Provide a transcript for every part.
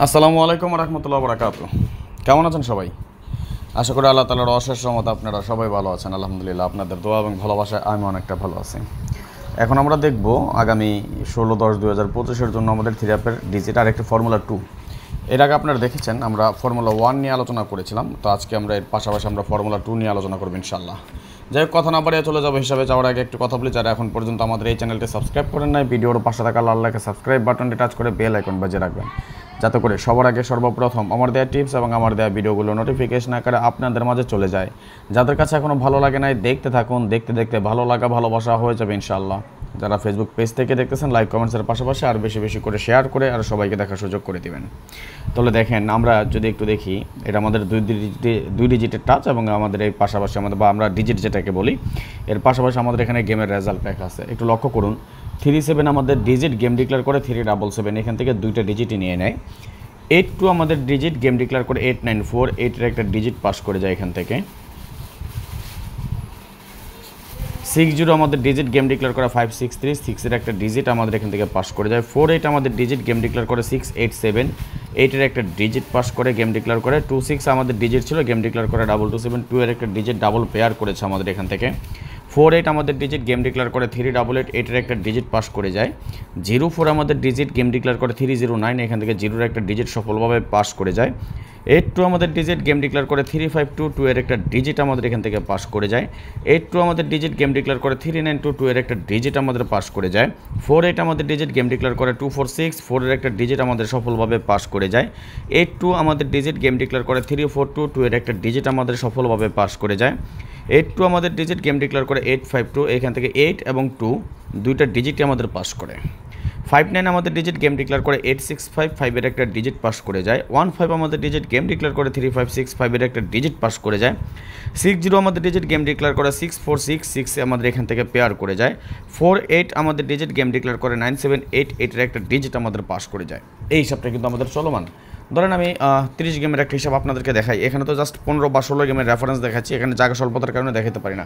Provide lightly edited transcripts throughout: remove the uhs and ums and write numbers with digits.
আসসালামু আলাইকুম রহমতুল্লাহ বরকাতুহু। কেমন আছেন সবাই? আশা করি আল্লাহ তাআলার অশেষ রহমতে আপনারা সবাই ভালো আছেন। আলহামদুলিল্লাহ, আপনাদের দোয়া এবং ভালোবাসায় আমি অনেকটা ভালো আছি। এখন আমরা দেখব আগামী 16-10-2025-এর জন্য আমাদের থ্রি অ্যাপের ডিজিট আর একটি ফর্মুলা 2। এর আগে আপনারা দেখেছেন আমরা ফর্মুলা 1 নিয়ে আলোচনা করেছিলাম, তো আজকে আমরা এর পাশাপাশি আমরা ফর্মুলা 2 নিয়ে আলোচনা করব ইনশাআল্লাহ। যাই হোক, কথা না বাড়িয়ে চলে যাবো হিসাবে যাওয়ার আগে একটু কথা বলি, যারা এখন পর্যন্ত আমাদের এই চ্যানেলটি সাবস্ক্রাইব করেন নাই, ভিডিওর পাশে থাকা লাল লেখা সাবস্ক্রাইব বাটনটি টাচ করে বেল আইকন বাজিয়ে রাখবেন, যাতে করে সবার আগে সর্বপ্রথম আমার দেওয়া টিপস এবং আমার দেওয়া ভিডিওগুলো নোটিফিকেশন আকারে আপনাদের মাঝে চলে যায়। যাদের কাছে এখনও ভালো লাগে নাই, দেখতে থাকুন, দেখতে দেখতে ভালো লাগা ভালোবাসা হয়ে যাবে ইনশাআল্লাহ। যারা ফেসবুক পেজ থেকে দেখতেছেন, লাইক কমেন্টসের পাশাপাশি আর বেশি বেশি করে শেয়ার করে আর সবাইকে দেখার সুযোগ করে দিবেন। তাহলে দেখেন, আমরা যদি একটু দেখি, এটা আমাদের দুই ডিজিটের টাচ এবং আমাদের এই পাশাপাশি আমাদের বা আমরা ডিজিট যেটাকে বলি, এর পাশাপাশি আমাদের এখানে গেমের রেজাল্ট প্যাক আছে। একটু লক্ষ্য করুন, 37 আমাদের ডিজিট গেম ডিক্লেয়ার করে 377, এখান থেকে দুইটা ডিজিটই নিয়ে নেয়। 82 আমাদের ডিজিট গেম ডিক্লেয়ার করে 894, 8-এর একটা ডিজিট পাস করে যায় এখান থেকে। 60 আমাদের ডিজিট গেম ডিক্লেয়ার করে 563, 6-এর একটা ডিজিট আমাদের এখান থেকে পাস করে যায়। 48 আমাদের ডিজিট গেম ডিক্লেয়ার করে 687, 8-এর একটা ডিজিট পাস করে গেম ডিক্লেয়ার করে। 26 আমাদের ডিজিট ছিল, গেম ডিক্লেয়ার করে 227, 2-এর একটা ডিজিট ডাবল পেয়ার করেছে আমাদের এখান থেকে। 48 আমাদের ডিজিট গেম ডিক্লেয়ার করে 388, 8-এর একটা ডিজিট পাস করে যায়। 04 আমাদের ডিজিট গেম ডিক্লেয়ার করে 309, এখান থেকে 0-এর একটা ডিজিট সফলভাবে পাস করে যায়। 82 আমাদের ডিজিট গেম ডিক্লেয়ার করে 352, 2-এর একটা ডিজিট আমাদের এখান থেকে পাস করে যায়। 82 আমাদের ডিজিট গেম ডিক্লেয়ার করে 392, 2-এর একটা ডিজিট আমাদের পাস করে যায়। 48 আমাদের ডিজিট গেম ডিক্লেয়ার করে 246, 4-এর একটা ডিজিট আমাদের সফলভাবে পাস করে যায়। 82 আমাদের ডিজিট গেম ডিক্লেয়ার করে 342, 2-এর একটা ডিজিট আমাদের সফলভাবে পাস করে যায়। 82 আমাদের ডিজিট গেম ডিক্লেয়ার করে 852, এখান থেকে 8 এবং 2 দুইটা ডিজিটই আমাদের পাস করে। 59 আমাদের ডিজিট গেম ডিক্লেয়ার করে 865, 5-এর একটা ডিজিট পাস করে যায়। 15 আমাদের ডিজিট গেম ডিক্লেয়ার করে 356, 5-এর একটা ডিজিট পাস করে যায়। 60 আমাদের ডিজিট গেম ডিক্লেয়ার করে 646, 6 আমাদের এখান থেকে পেয়ার করে যায়। 48 আমাদের ডিজিট গেম ডিক্লেয়ার করে 978, 8-এর একটা ডিজিট আমাদের পাস করে যায়। এই হিসাবটা কিন্তু আমাদের চলমান। ধরেন আমি 30 গেমের একটা হিসাব আপনাদেরকে দেখাই। এখানে তো জাস্ট 15 বা 16 গেমের রেফারেন্স দেখাচ্ছি, এখানে জায়গা স্বল্পতার কারণে দেখাতে পারি না।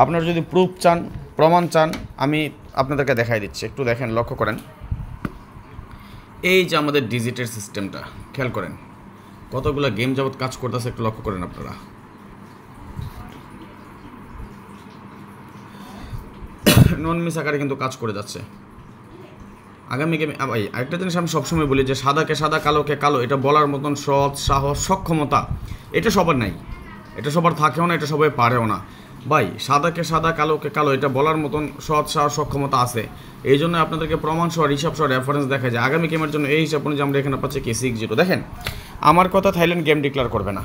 আপনারা যদি প্রুফ চান, প্রমাণ চান, আমি আপনাদেরকে দেখাই দিচ্ছি। একটু দেখেন, লক্ষ্য করেন, এই যে আমাদের ডিজিটের সিস্টেমটা খেয়াল করেন, কতগুলো গেম যাবত কাজ করতেছে, একটু লক্ষ্য করেন আপনারা। নন মিস আকারে কিন্তু কাজ করে যাচ্ছে। আগামী গেমে ভাই আরেকটা জিনিস আমি সবসময় বলি যে সাদাকে সাদা কালোকে কালো, এটা বলার মতন সৎ সাহস সক্ষমতা এটা সবার নাই, এটা সবার থাকেও না, এটা সবাই পারেও না। ভাই সাদাকে সাদা কালোকে কালো এটা বলার মতন সৎ সাহস সক্ষমতা আছে। এই জন্য আপনাদেরকে প্রমাণ সহ হিসাব সহ রেফারেন্স দেখা যায়। আগামী গেমের জন্য এই হিসাব অনুযায়ী আমরা এখানে পাচ্ছি কি 60। দেখেন, আমার কথা, থাইল্যান্ড গেম ডিক্লেয়ার করবে না,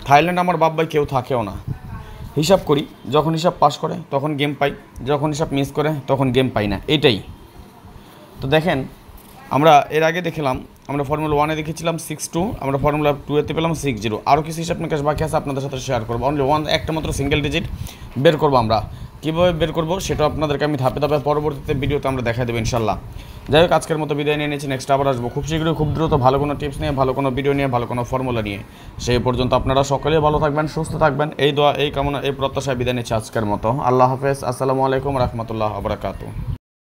থাইল্যান্ড আমার বাপ ভাই কেউ থাকেও না। হিসাব করি, যখন হিসাব পাস করে তখন গেম পাই, যখন হিসাব মিস করে তখন গেম পাই না, এটাই। তো দেখেন, আমরা এর আগে দেখলাম, আমরা ফর্মুলা 1-এ দেখেছিলাম 62, আমরা ফর্মুলা 2-এতে পেলাম 60। আরও কিছু হিসাব নিকাশ বাকি আছে, আপনাদের সাথে শেয়ার করবো। অনলি একটা মাত্র সিঙ্গেল ডিজিট বের করবো। আমরা কীভাবে বের করবো সেটা আপনাদেরকে আমি ধাপে ধাপে পরবর্তীতে ভিডিওতে আমরা দেখা দেবো ইনশাল্লাহ। যাই হোক, আজকের মতো বিদায় নিয়ে নিয়েছি, নেক্সট আবার আসবো খুব শীঘ্রই, খুব দ্রুত, ভালো কোনো টিপস নিয়ে, ভালো কোনো ভিডিও নিয়ে, ভালো কোনো ফর্মুলা নিয়ে। সেই পর্যন্ত আপনারা সকলেই ভালো থাকবেন, সুস্থ থাকবেন, এই দোয়া, এই কামনা, এই প্রত্যাশায় বিদায় নিচ্ছি আজকের মতো। আল্লাহ হাফেজ। আসসালামু আলাইকুম রহমতুল্লাহ বরকাতুহু।